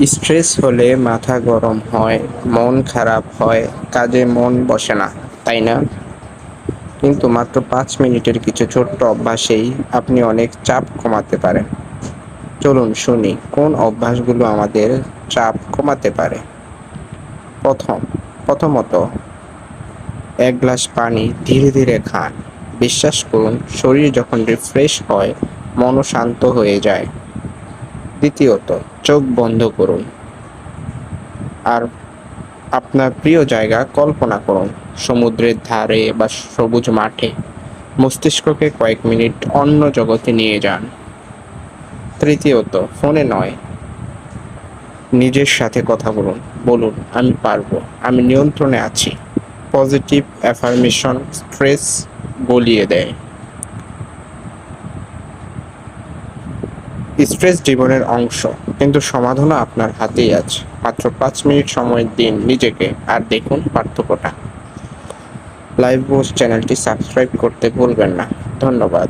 Stress হলে মাথা গরম হয়, মন খারাপ হয়, কাজে মন বসে না, তাই না? কিন্তু মাত্র ৫ মিনিটের কিছু ছোট্ট অভ্যাসেই আপনি অনেক চাপ কমাতে পারেন। চলুন শুনি কোন অভ্যাসগুলো আমাদের চাপ কমাতে পারে। প্রথম প্রথমত ১ গ্লাস পানি ধীরে ধীরে খান। বিশ্বাস করুন, শরীর যখন রিফ্রেশ হয়, মনও শান্ত হয়ে যায়। দ্বিতীয়ত, চোখ বন্ধ করুন আর আপনার প্রিয় জায়গা কল্পনা করুন, সমুদ্রের ধারে বা সবুজ মাঠে। মস্তিষ্ককে কয়েক মিনিট অন্য জগতে নিয়ে যান। তৃতীয়ত, ফোনে নয়, নিজের সাথে কথা বলুন। বলুন, আমি পারবো, আমি নিয়ন্ত্রণে আছি। পজিটিভ অ্যাফার্মেশন স্ট্রেস গলিয়ে দেয়। স্ট্রেস জীবনের অংশ, কিন্তু সমাধানও আপনার হাতেই আছে। মাত্র ৫ মিনিট সময় দিন নিজেকে, আর দেখুন পার্থক্যটা। লাইভ বোস চ্যানেলটি সাবস্ক্রাইব করতে ভুলবেন না। ধন্যবাদ।